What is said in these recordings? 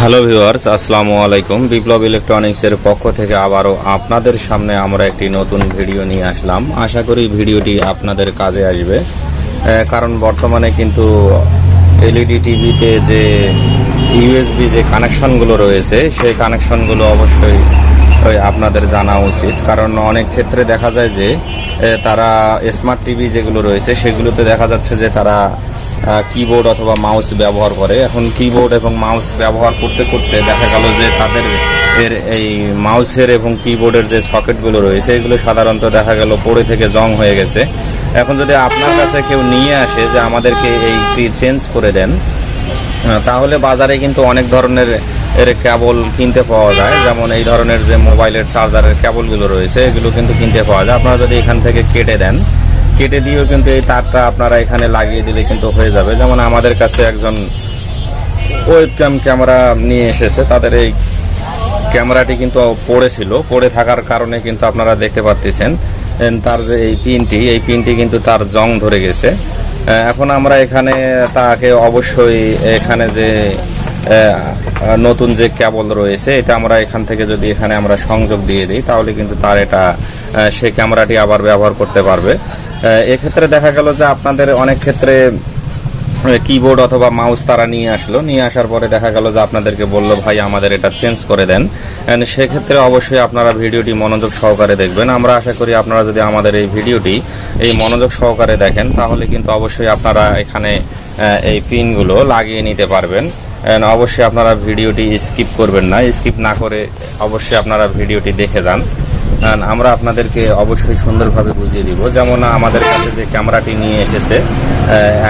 Hello viewers, আসসালামু আলাইকুম। বিপ্লব ইলেকট্রনিক্সের পক্ষ থেকে আবারও আপনাদের সামনে আমরা একটি নতুন ভিডিও নিয়ে আসলাম। আশা করি ভিডিওটি আপনাদের কাজে আসবে, কারণ বর্তমানে কিন্তু এলইডি টিভিতে যে ইউএসবি যে কানেকশনগুলো রয়েছে সেই কানেকশনগুলো অবশ্যই আপনাদের জানা উচিত। কারণ অনেক ক্ষেত্রে দেখা যায় যে তারা স্মার্ট টিভি যেগুলো রয়েছে সেগুলোতে দেখা যাচ্ছে যে তারা কিবোর্ড অথবা মাউস ব্যবহার করে। এখন কিবোর্ড এবং মাউস ব্যবহার করতে করতে দেখা গেল যে তাদের এই মাউসের এবং কিবোর্ডের যে সকেটগুলো রয়েছে এগুলো সাধারণত দেখা গেল পড়ে থেকে জং হয়ে গেছে। এখন যদি আপনার কাছে কেউ নিয়ে আসে যে আমাদেরকে এইটি চেঞ্জ করে দেন, তাহলে বাজারে কিন্তু অনেক ধরনের কেবল কিনতে পাওয়া যায়। যেমন এই ধরনের যে মোবাইলের চার্জারের কেবলগুলো রয়েছে এগুলো কিন্তু কিনতে পাওয়া যায়। আপনারা যদি এখান থেকে কেটে দেন, কেটে দিয়েও কিন্তু এই তারটা আপনারা এখানে লাগিয়ে দিলে কিন্তু হয়ে যাবে। যেমন আমাদের কাছে একজন ওয়েবক্যাম ক্যামেরা নিয়ে এসেছে, তাদের এই ক্যামেরাটি কিন্তু পড়ে থাকার কারণে কিন্তু আপনারা দেখতে পাচ্ছেন তার যে এই পিনটি কিন্তু তার জং ধরে গেছে। এখন আমরা এখানে তাকে অবশ্যই এখানে যে নতুন যে কেবল রয়েছে এটা আমরা এখান থেকে যদি এখানে আমরা সংযোগ দিয়ে দিই তাহলে কিন্তু তার সেই ক্যামেরাটি আবার ব্যবহার করতে পারবে। এক্ষেত্রে দেখা গেল যে আপনাদের অনেক ক্ষেত্রে কিবোর্ড অথবা মাউস তারা নিয়ে আসার পরে দেখা গেল যে আপনাদেরকে বলল ভাই আমাদের এটা চেঞ্জ করে দেন। সেক্ষেত্রে অবশ্যই আপনারা ভিডিওটি মনোযোগ সহকারে দেখবেন। আমরা আশা করি আপনারা যদি আমাদের এই ভিডিওটি মনোযোগ সহকারে দেখেন তাহলে কিন্তু অবশ্যই আপনারা এখানে এই পিনগুলো লাগিয়ে নিতে পারবেন। অবশ্যই আপনারা ভিডিওটি স্কিপ করবেন না, স্কিপ না করে অবশ্যই আপনারা ভিডিওটি দেখে যান। আমরা আপনাদেরকে অবশ্যই সুন্দরভাবে বুঝিয়ে দিব। যেমন আমাদের কাছে যে ক্যামেরাটি নিয়ে এসেছে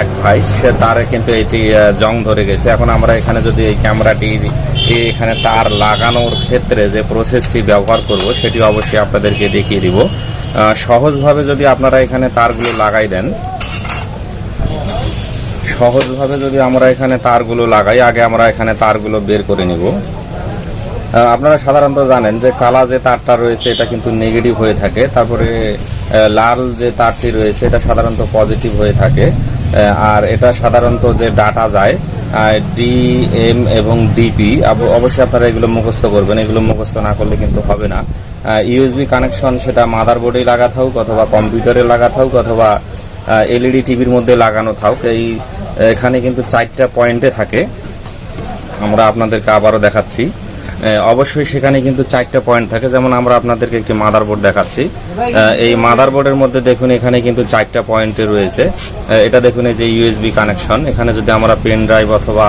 এক ভাই, তার কিন্তু এটি জং ধরে গেছে। এখন আমরা এখানে যদি এই ক্যামেরাটি এখানে তার লাগানোর ক্ষেত্রে যে প্রসেসটি ব্যবহার করব সেটি অবশ্যই আপনাদেরকে দেখিয়ে দিব। সহজভাবে যদি আপনারা এখানে তারগুলো লাগাই দেন, যদি আমরা এখানে তারগুলো লাগাই, আগে আমরা এখানে তারগুলো বের করে নিব। আপনারা সাধারণত জানেন যে কালা যে তারটা রয়েছে এটা কিন্তু নেগেটিভ হয়ে থাকে, তারপরে লাল যে তারটি রয়েছে এটা সাধারণত পজিটিভ হয়ে থাকে। আর এটা সাধারণত যে ডাটা যায় ডিএম এবং ডিপি, অবশ্যই আপনারা এগুলো মুখস্থ করবেন। এগুলো মুখস্থ না করলে কিন্তু হবে না। ইউএসবি কানেকশন সেটা মাদারবোর্ডে লাগাতে হোক অথবা কম্পিউটারে লাগাতে হোক অথবা এলইডি টিভির মধ্যে লাগানো থাক, এখানে কিন্তু 4টা পয়েন্টে থাকে। আমরা আপনাদেরকে আবারও দেখাচ্ছি, অবশ্যই সেখানে কিন্তু 4টা পয়েন্ট থাকে। যেমন আমরা আপনাদেরকে একটি মাদারবোর্ড দেখাচ্ছি, এই মাদারবোর্ডের মধ্যে দেখুন এখানে কিন্তু 4টা পয়েন্টে রয়েছে। এটা দেখুন এই যে ইউএসবি কানেকশন, এখানে যদি আমরা পেন ড্রাইভ অথবা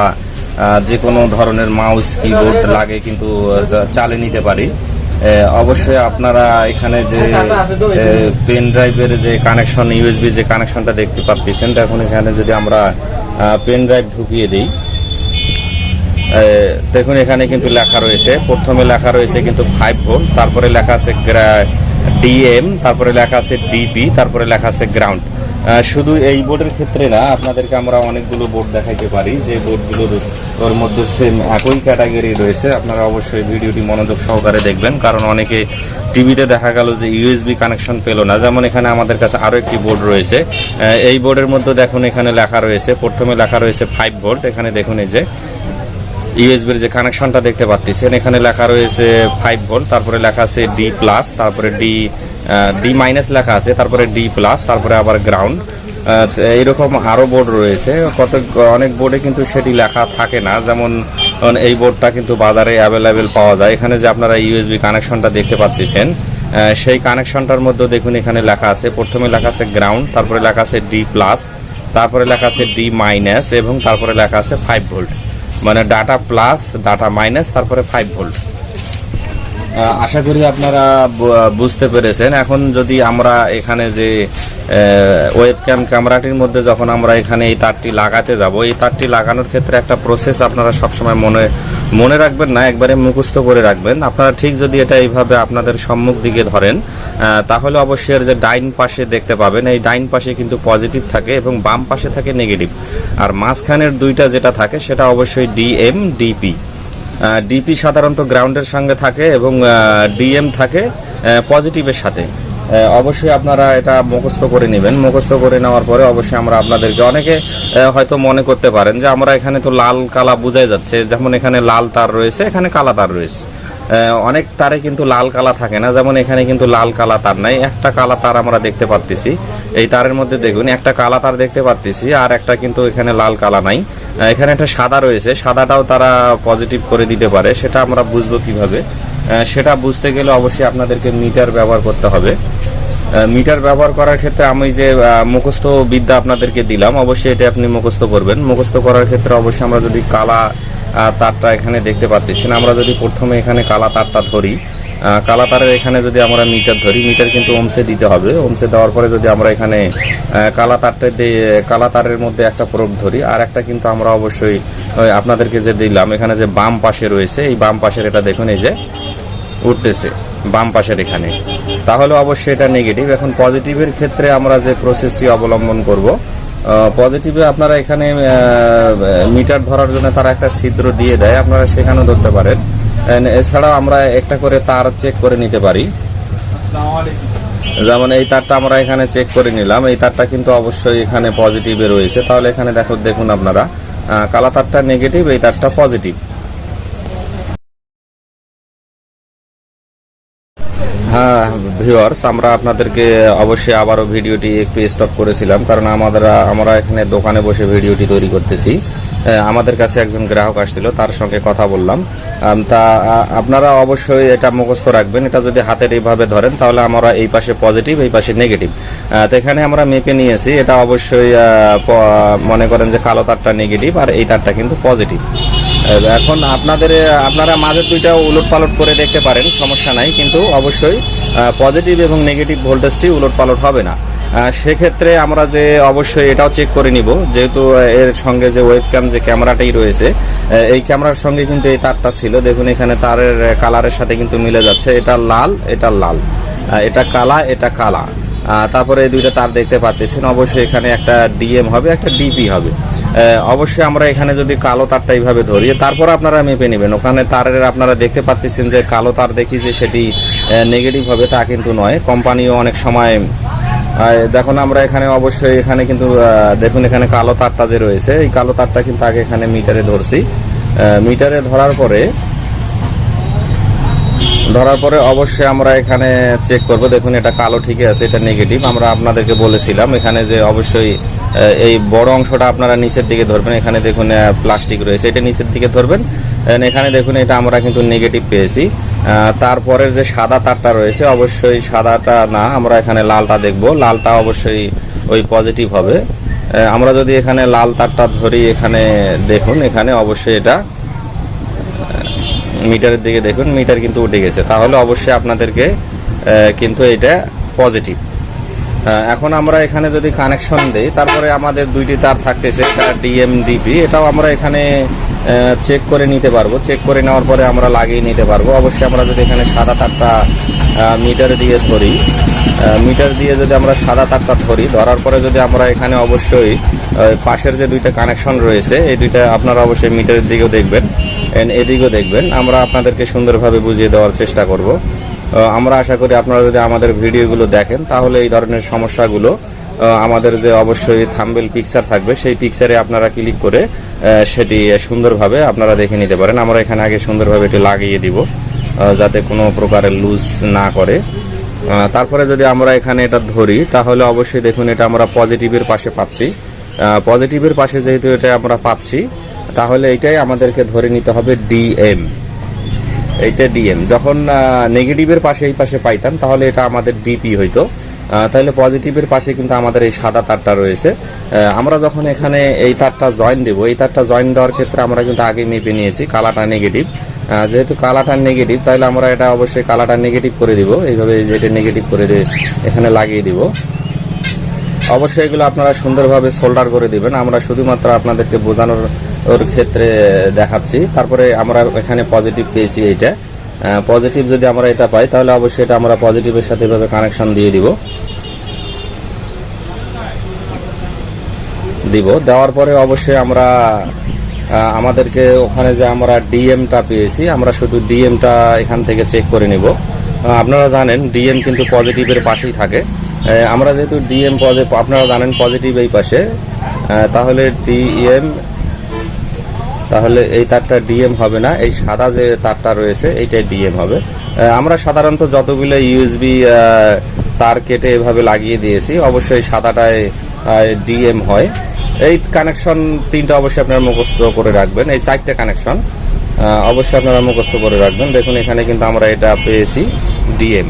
যে কোনো ধরনের মাউস কিবোর্ড লাগে কিন্তু চালিয়ে নিতে পারি। অবশ্যই আপনারা এখানে যে পেন ড্রাইভের যে কানেকশন, ইউএসবি যে কানেকশনটা দেখতে পাচ্ছেন, দেখুন এখানে যদি আমরা পেন ড্রাইভ ঢুকিয়ে দিই, দেখুন এখানে কিন্তু লেখা রয়েছে, প্রথমে লেখা রয়েছে কিন্তু 5 ভোল্ট, তারপরে লেখা আছে ডিএম, তারপরে লেখা আছে ডিপি, তারপরে লেখা আছে গ্রাউন্ড। শুধু এই বোর্ডের ক্ষেত্রে না, আপনাদেরকে আমরা অনেকগুলো বোর্ড দেখাইতে পারি যে বোর্ডগুলোর ওর মধ্যে সেম একই ক্যাটাগরি রয়েছে। আপনারা অবশ্যই ভিডিওটি মনোযোগ সহকারে দেখবেন, কারণ অনেকে টিভিতে দেখা গেল যে ইউএসবি কানেকশন পেল না। যেমন এখানে আমাদের কাছে আরও একটি বোর্ড রয়েছে, এই বোর্ডের মধ্যে দেখুন এখানে লেখা রয়েছে, প্রথমে লেখা রয়েছে 5 ভোল্ট, এখানে দেখুন এই যে ইউএসবির যে কানেকশনটা দেখতে পাচ্ছেন এখানে লেখা রয়েছে 5 ভোল্ট, তারপরে লেখা আছে ডি প্লাস, তারপরে ডি মাইনাস লেখা আছে, তারপরে ডি প্লাস, তারপরে আবার গ্রাউন্ড। এইরকম আরও বোর্ড রয়েছে, অনেক বোর্ডে কিন্তু সেটি লেখা থাকে না। যেমন এই বোর্ডটা কিন্তু বাজারে অ্যাভেলেবেল পাওয়া যায়। এখানে যে আপনারা ইউএসবি কানেকশনটা দেখতে পাচ্ছেন সেই কানেকশনটার মধ্যে দেখুন এখানে লেখা আছে, প্রথমে লেখা আছে গ্রাউন্ড, তারপরে লেখা আছে ডি প্লাস, তারপরে লেখা আছে ডি মাইনাস এবং তারপরে লেখা আছে 5 ভোল্ট, মানে ডাটা প্লাস, ডাটা মাইনাস, তারপরে 5 ভোল্ট। আশা করি আপনারা বুঝতে পেরেছেন। এখন যদি আমরা এখানে যে ওয়েবক্যাম ক্যামেরাটির মধ্যে যখন আমরা এখানে এই তারটি লাগাতে যাব, এই তারটি লাগানোর ক্ষেত্রে একটা প্রসেস আপনারা সবসময় মনে রাখবেন না, একবারে মুখস্থ করে রাখবেন। আপনারা ঠিক যদি এটা এইভাবে আপনাদের সম্মুখ দিকে ধরেন তাহলে অবশ্যই এর যে ডাইন পাশে দেখতে পাবেন, এই ডাইন পাশে কিন্তু পজিটিভ থাকে এবং বাম পাশে থাকে নেগেটিভ, আর মাঝখানের দুইটা যেটা থাকে সেটা অবশ্যই ডিএম ডিপি। ডিপি সাধারণত গ্রাউন্ডের সঙ্গে থাকে এবং ডিএম থাকে পজিটিভের সাথে। অবশ্যই আপনারা এটা মুখস্থ করে নেবেন। মুখস্থ করে নেওয়ার পরে অবশ্যই আমরা আপনাদেরকে, অনেকে হয়তো মনে করতে পারেন যে আমরা এখানে তো লাল কালা বোঝাই যাচ্ছে, যেমন এখানে লাল তার রয়েছে, এখানে কালা তার রয়েছে। অনেক তারে কিন্তু লাল কালা থাকে না, যেমন এখানে কিন্তু লাল কালা তার নাই, একটা কালা তার আমরা দেখতে পাচ্ছি। এই তারের মধ্যে দেখুন একটা কালা তার দেখতে পাচ্ছি, আর একটা কিন্তু এখানে লাল কালা নাই। এখানে একটা সাদা রয়েছে, সাদাটাও তারা পজিটিভ করে দিতে পারে। সেটা আমরা বুঝবো কিভাবে? সেটা বুঝতে গেলে অবশ্যই আপনাদেরকে মিটার ব্যবহার করতে হবে। মিটার ব্যবহার করার ক্ষেত্রে আমি যে মুখস্থ বিদ্যা আপনাদেরকে দিলাম, অবশ্যই এটা আপনি মুখস্থ করবেন। মুখস্থ করার ক্ষেত্রে অবশ্যই আমরা যদি কালা তারটা এখানে দেখতে পাচ্ছি না, আমরা যদি প্রথমে এখানে কালা তারটা ধরি, কালা তারের এখানে যদি আমরা মিটার ধরি, মিটার কিন্তু ওমসে দিতে হবে। ওমসে দেওয়ার পরে যদি আমরা এখানে কালা তারের মধ্যে একটা প্রোব ধরি, আর একটা কিন্তু আমরা অবশ্যই আপনাদেরকে যে দিলাম এখানে যে বাম পাশে রয়েছে, এই বাম পাশের এটা দেখুন এই যে উঠতেছে বাম পাশের এখানে, তাহলে অবশ্যই এটা নেগেটিভ। এখন পজিটিভের ক্ষেত্রে আমরা যে প্রসেসটি অবলম্বন করব, পজিটিভে আপনারা এখানে মিটার ধরার জন্য তারা একটা ছিদ্র দিয়ে দেয়, আপনারা সেখানেও ধরতে পারেন। এছাড়াও আমরা একটা করে তার চেক করে নিতে পারি। যেমন এই তারটা আমরা এখানে চেক করে নিলাম, এই তারটা কিন্তু অবশ্যই এখানে পজিটিভে রয়েছে। তাহলে এখানে দেখুন আপনারা কালা তারটা নেগেটিভ, এই তারটা পজিটিভ। হ্যাঁ ভিউয়ার্স, আমরা আপনাদেরকে অবশ্যই আবারও ভিডিওটি একটু স্টপ করেছিলাম, কারণ আমরা এখানে দোকানে বসে ভিডিওটি তৈরি করতেছি। আমাদের কাছে একজন গ্রাহক আসছিল, তার সঙ্গে কথা বললাম। তা আপনারা অবশ্যই এটা মুখস্থ রাখবেন। এটা যদি হাতের এইভাবে ধরেন তাহলে আমরা এই পাশে পজিটিভ, এই পাশে নেগেটিভ। তো এখানে আমরা মেপে নিয়েছি, এটা অবশ্যই মনে করেন যে কালো তারটা নেগেটিভ আর এই তারটা কিন্তু পজিটিভ। এখন আপনারা মাঝের দুইটা উলট পালট করে দেখতে পারেন, সমস্যা নাই, কিন্তু অবশ্যই পজিটিভ এবং নেগেটিভ ভোল্টেজটি উলট পালট হবে না। সেক্ষেত্রে আমরা যে অবশ্যই এটাও চেক করে নিব, যেহেতু এর সঙ্গে যে ওয়েবক্যাম যে ক্যামেরাটাই রয়েছে, এই ক্যামেরার সঙ্গে কিন্তু এই তারটা ছিল। দেখুন এখানে তারের কালারের সাথে কিন্তু মিলে যাচ্ছে, এটা লাল, এটা লাল, এটা কালা, এটা কালা। তারপরে এই দুইটা তার দেখতে পাচ্ছেন, অবশ্যই এখানে একটা ডিএম হবে, একটা ডিপি হবে। অবশ্যই আমরা এখানে যদি কালো তারটা এইভাবে ধরি, তারপর আপনারা মেপে নেবেন। ওখানে তারের আপনারা দেখতে পাচ্ছেন যে কালো তার দেখি যে সেটি নেগেটিভ হবে, তা কিন্তু নয়। কোম্পানিও অনেক সময় দেখুন আমরা এখানে অবশ্যই এখানে কিন্তু দেখুন এখানে কালো তারটা যে রয়েছে, এই কালো তারটা কিন্তু আগে এখানে মিটারে ধরছি। মিটারে ধরার পরে অবশ্যই আমরা এখানে চেক করব। দেখুন এটা কালো ঠিকই আছে, এটা নেগেটিভ। আমরা আপনাদেরকে বলেছিলাম এখানে যে অবশ্যই এই বড় অংশটা আপনারা নিচের দিকে ধরবেন। এখানে দেখুন প্লাস্টিক রয়েছে, এটা নিচের দিকে ধরবেন। এখানে দেখুন এটা আমরা কিন্তু নেগেটিভ পেয়েছি। তারপরের যে সাদা তারটা রয়েছে, অবশ্যই সাদাটা না, আমরা এখানে লালটা দেখব। লালটা অবশ্যই ওই পজিটিভ হবে। আমরা যদি এখানে লাল তারটা ধরি, এখানে দেখুন এখানে অবশ্যই এটা মিটারের দিকে দেখুন, মিটার কিন্তু উঠে গেছে, তাহলে অবশ্যই আপনাদেরকে কিন্তু এটা পজিটিভ। এখন আমরা এখানে যদি কানেকশন দেই, তারপরে আমাদের দুইটি তার থাকতেছে, এটা ডিএম ডিপি, এটাও আমরা এখানে চেক করে নিতে পারবো। চেক করে নেওয়ার পরে আমরা লাগিয়ে নিতে পারবো। অবশ্যই আমরা যদি এখানে সাদা তারটা মিটার দিয়ে ধরি, মিটার দিয়ে যদি আমরা সাদা তারটা ধরার পরে যদি আমরা এখানে অবশ্যই পাশের যে দুইটা কানেকশন রয়েছে, এই দুইটা আপনারা অবশ্যই মিটারের দিকেও দেখবেন, এদিকেও দেখবেন। আমরা আপনাদেরকে সুন্দরভাবে বুঝিয়ে দেওয়ার চেষ্টা করব। আমরা আশা করি আপনারা যদি আমাদের ভিডিওগুলো দেখেন, তাহলে এই ধরনের সমস্যাগুলো আমাদের যে অবশ্যই থাম্বনেল পিকচার থাকবে, সেই পিকচারে আপনারা ক্লিক করে সেটি সুন্দরভাবে আপনারা দেখে নিতে পারেন। আমরা এখানে আগে সুন্দরভাবে এটি লাগিয়ে দিব, যাতে কোনো প্রকারের লুজ না করে। তারপরে যদি আমরা এখানে এটা ধরি, তাহলে অবশ্যই দেখুন এটা আমরা পজিটিভের পাশে পাচ্ছি। পজিটিভের পাশে যেহেতু এটা আমরা পাচ্ছি, তাহলে এইটাই আমাদেরকে ধরে নিতে হবে ডিএম। এইটা ডিএম। যখন নেগেটিভের পাশে এই পাশে পাইতাম, তাহলে এটা আমাদের ডিপি হইতো। তাহলে পজিটিভের পাশে কিন্তু আমাদের এই সাদা তারটা রয়েছে। আমরা যখন এখানে এই তারটা জয়েন দেব, এই তারটা জয়েন দেওয়ার ক্ষেত্রে আমরা কিন্তু আগে মেপে নিয়েছি কালাটা নেগেটিভ। যেহেতু কালাটা নেগেটিভ, তাহলে আমরা এটা অবশ্যই কালাটা নেগেটিভ করে দিব। এইভাবে যেটা নেগেটিভ করে এখানে লাগিয়ে দিব। অবশ্যই এগুলো আপনারা সুন্দরভাবে সোল্ডার করে দিবেন। আমরা শুধুমাত্র আপনাদেরকে বোঝানোর ক্ষেত্রে দেখাচ্ছি। তারপরে আমরা এখানে পজিটিভ পেয়েছি, এইটা পজিটিভ যদি আমরা এটা পাই, তাহলে অবশ্যই এটা আমরা পজিটিভের সাথে এভাবে কানেকশন দিয়ে দেওয়ার পরে অবশ্যই আমরা আমাদেরকে ওখানে যে আমরা ডিএমটা পেয়েছি, আমরা শুধু ডিএমটা এখান থেকে চেক করে নিব। আপনারা জানেন ডিএম কিন্তু পজিটিভের পাশেই থাকে। আমরা যেহেতু ডিএম পজিটিভ, আপনারা জানেন পজিটিভ এই পাশে, তাহলে ডিএম, তাহলে এই তারটা ডিএম হবে না, এই সাদা যে তারটা রয়েছে এইটাই ডিএম হবে। আমরা সাধারণত যতগুলো ইউএসবি তার কেটে এভাবে লাগিয়ে দিয়েছি, অবশ্যই সাদাটায় ডিএম হয়। এই কানেকশন তিনটা অবশ্যই আপনারা মুখস্থ করে রাখবেন, এই 4টে কানেকশন অবশ্যই আপনারা মুখস্থ করে রাখবেন। দেখুন এখানে কিন্তু আমরা এটা পেয়েছি ডিএম,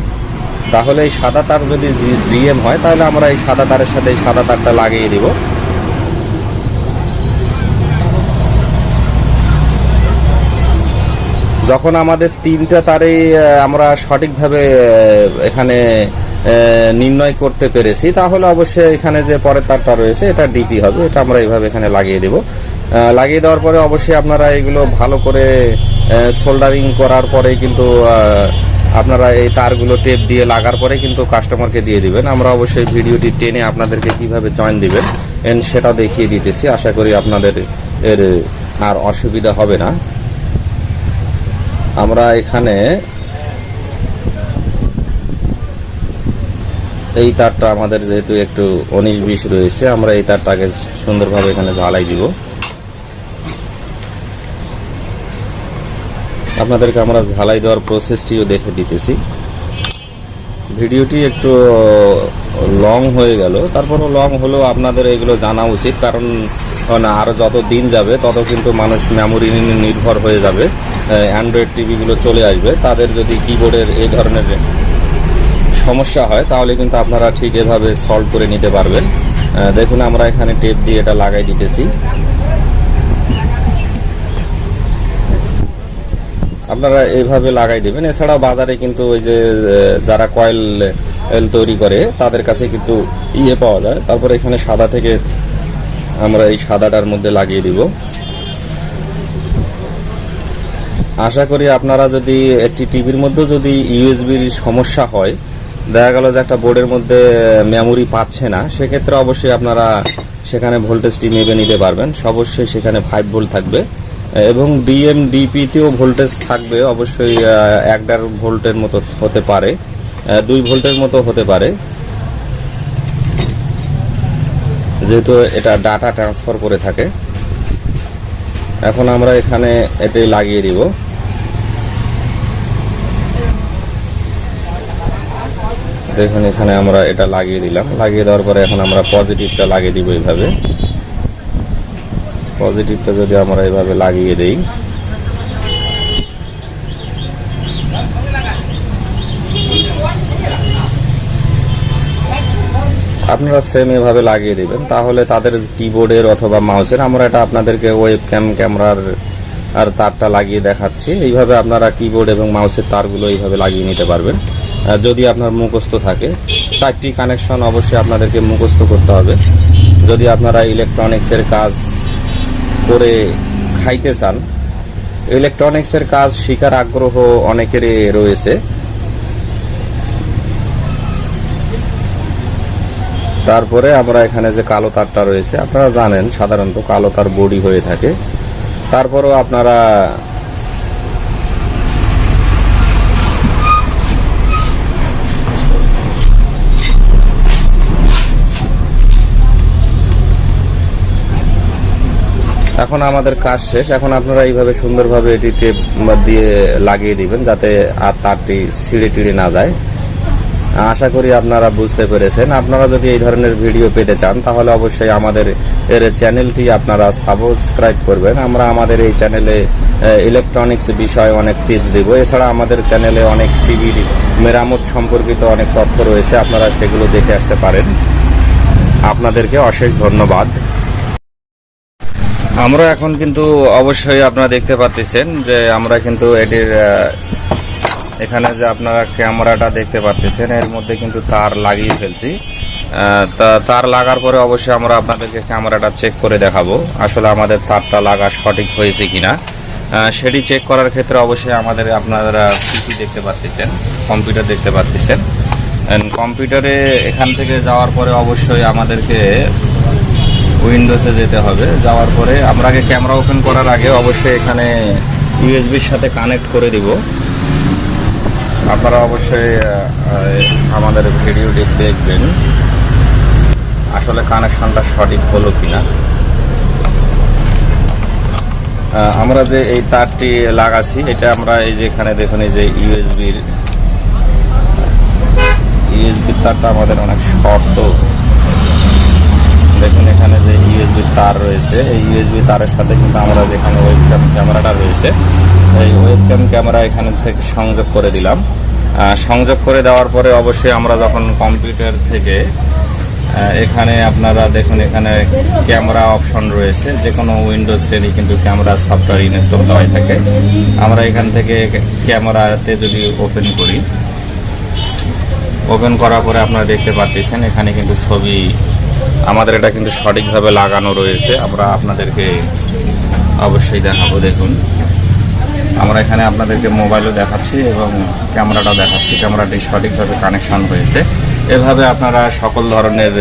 তাহলে এই সাদা তার যদি ডিএম হয় তাহলে আমরা এই সাদা তারের সাথে এই সাদা তারটা লাগিয়ে দিব। যখন আমাদের তিনটা তারে আমরা সঠিকভাবে এখানে নির্ণয় করতে পেরেছি, তাহলে অবশ্যই এখানে যে পরের তারটা রয়েছে এটা ডিপি হবে, এটা আমরা এইভাবে এখানে লাগিয়ে দেব। লাগিয়ে দেওয়ার পরে অবশ্যই আপনারা এগুলো ভালো করে সোল্ডারিং করার পরে কিন্তু আপনারা এই তারগুলো টেপ দিয়ে লাগার পরে কিন্তু কাস্টমারকে দিয়ে দিবেন। আমরা অবশ্যই ভিডিওটি টেনে আপনাদেরকে কিভাবে জয়েন দিবেন সেটা দেখিয়ে দিতেছি। আশা করি আপনাদের এর আর অসুবিধা হবে না। আমরা এখানে এই তারটা আমাদের যেহেতু একটু 19-20 রয়েছে, আমরা এই তারটাকে সুন্দরভাবে এখানে ঝালাই দিব। আপনাদেরকে আমরা ঝালাই দেওয়ার প্রসেসটিও দেখে দিতেছি। ভিডিওটি একটু লং হয়ে গেল, তারপরও লং হলেও আপনাদের এগুলো জানা উচিত, কারণ আরও যত দিন যাবে তত কিন্তু মানুষ মেমোরি নির্ভর হয়ে যাবে। অ্যান্ড্রয়েড টিভিগুলো চলে আসবে, তাদের যদি কিবোর্ডের এই ধরনের সমস্যা হয় তাহলে কিন্তু আপনারা ঠিক এভাবে সলভ করে নিতে পারবেন। দেখুন আমরা এখানে টেপ দিয়ে এটা লাগাই দিতেছি। আপনারা এইভাবে লাগাই দেবেন। এছাড়াও বাজারে কিন্তু ওই যে যারা কয়েল তৈরি করে তাদের কাছে কিন্তু পাওয়া যায়। তারপরে এখানে সাদা থেকে আমরা এই সাদাটার মধ্যে লাগিয়ে দিব। আশা করি আপনারা যদি একটি টিভির মধ্যে যদি ইউএসবির সমস্যা হয়, দেখা গেল যে একটা বোর্ডের মধ্যে মেমোরি পাচ্ছে না, সেক্ষেত্রে অবশ্যই আপনারা সেখানে ভোল্টেজটি মেপে নিতে পারবেন। অবশ্যই সেখানে 5 ভোল্ট থাকবে এবং ডিএম ডিপিতেও ভোল্টেজ থাকবে। অবশ্যই 1.5 ভোল্টের মতো হতে পারে, 2 ভোল্টের মতো হতে পারে, যেহেতু এটা ডাটা ট্রান্সফার করে থাকে। এখন আমরা এখানে এটাই লাগিয়ে দিব। দেখুন এখানে আমরা এটা লাগিয়ে দিলাম। লাগিয়ে দেওয়ার পরে এখন আমরা পজিটিভটা লাগিয়ে দিব। এইভাবে পজিটিভটা যদি আমরা এইভাবে লাগিয়ে দেই, আপনারা সেম এভাবে লাগিয়ে দিবেন, তাহলে তাদের কিবোর্ডের অথবা মাউসের, আমরা এটা আপনাদেরকে ওয়েবক্যাম ক্যামেরার আর তারটা লাগিয়ে দেখাচ্ছি। এইভাবে আপনারা কিবোর্ড এবং মাউসের তারগুলো এইভাবে লাগিয়ে নিতে পারবেন যদি আপনার মুখস্থ থাকে। 4টি কানেকশন অবশ্যই আপনাদেরকে মুখস্থ করতে হবে যদি আপনারা ইলেকট্রনিক্সের কাজ করে খাইতে চান। ইলেকট্রনিক্সের কাজ শেখার আগ্রহ অনেকেরই রয়েছে। তারপরে আমরা এখানে যে কালো তারটা রয়েছে, আপনারা জানেন সাধারণত কালো তার বডি হয়ে থাকে। তারপরেও আপনারা এখন আমাদের কাজ শেষ। এখন আপনারা এইভাবে সুন্দরভাবে এটি টেপ দিয়ে লাগিয়ে দিবেন যাতে আর তারটি ছিঁড়ে টিড়ে না যায়। আশা করি আপনারা বুঝতে পেরেছেন। আপনারা যদি এই ধরনের ভিডিও পেতে চান তাহলে অবশ্যই আমাদের এর চ্যানেলটি আপনারা সাবস্ক্রাইব করবেন। আমরা আমাদের এই চ্যানেলে ইলেকট্রনিক্স বিষয়ে অনেক টিপস দেব। এছাড়া আমাদের চ্যানেলে অনেক টিভি মেরামত সম্পর্কিত অনেক তথ্য রয়েছে, আপনারা সেগুলো দেখে আসতে পারেন। আপনাদেরকে অশেষ ধন্যবাদ। আমরা এখন কিন্তু অবশ্যই আপনারা দেখতে পাচ্ছেন যে আমরা কিন্তু এটির এখানে যে আপনারা ক্যামেরাটা দেখতে পাচ্ছেন এর মধ্যে কিন্তু তার লাগিয়ে ফেলছি। তার লাগার পরে অবশ্যই আমরা আপনাদেরকে ক্যামেরাটা চেক করে দেখাবো আসলে আমাদের তারটা লাগা সঠিক হয়েছে কিনা। সেটি চেক করার ক্ষেত্রে অবশ্যই আমাদের আপনারা পিসি দেখতে পাচ্ছেন, কম্পিউটার দেখতে পাচ্ছেন। কম্পিউটারে এখান থেকে যাওয়ার পরে অবশ্যই আমাদেরকে উইন্ডোজে যেতে হবে। যাওয়ার পরে আমরা আগে ক্যামেরা ওপেন করার আগে অবশ্যই এখানে ইউএসবির সাথে কানেক্ট করে দিব। আপনারা অবশ্যই আমাদের ভিডিওটি দেখবেন আসলে কানেকশনটা সঠিক হলো কিনা। আমরা যে এই তারটি লাগাচ্ছি এটা আমরা এই যে এখানে দেখুন এই যে ইউএসবি তারটা আমাদের অনেক শর্ট, তো দেখুন এখানে যে ইউএসবি তার রয়েছে, এই ইউএসবি তারের সাথে কিন্তু আমরা যেখানে ওয়েবক্যাম ক্যামেরাটা রয়েছে এই ওয়েবক্যাম ক্যামেরা এখানে থেকে সংযোগ করে দিলাম। সংযোগ করে দেওয়ার পরে অবশ্যই আমরা যখন কম্পিউটার থেকে এখানে আপনারা দেখুন এখানে ক্যামেরা অপশন রয়েছে, যে কোনো উইন্ডোজ 10 কিন্তু ক্যামেরা সফটওয়্যার ইনস্টল দেওয়া থাকে। আমরা এখান থেকে ক্যামেরাতে যদি ওপেন করি, ওপেন করার পরে আপনারা দেখতে পাচ্ছেন এখানে কিন্তু ছবি আমাদের এটা কিন্তু সঠিকভাবে লাগানো রয়েছে। আমরা আপনাদেরকে অবশ্যই দেখাবো। দেখুন আমরা এখানে আপনাদেরকে মোবাইলও দেখাচ্ছি এবং ক্যামেরাটাও দেখাচ্ছি, ক্যামেরাটি সঠিকভাবে কানেকশন হয়েছে। এভাবে আপনারা সকল ধরনের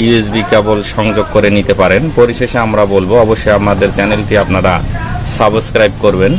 ইউএসবি কেবল সংযোগ করে নিতে পারেন। পরিশেষে আমরা বলবো অবশ্যই আমাদের চ্যানেলটি আপনারা সাবস্ক্রাইব করবেন।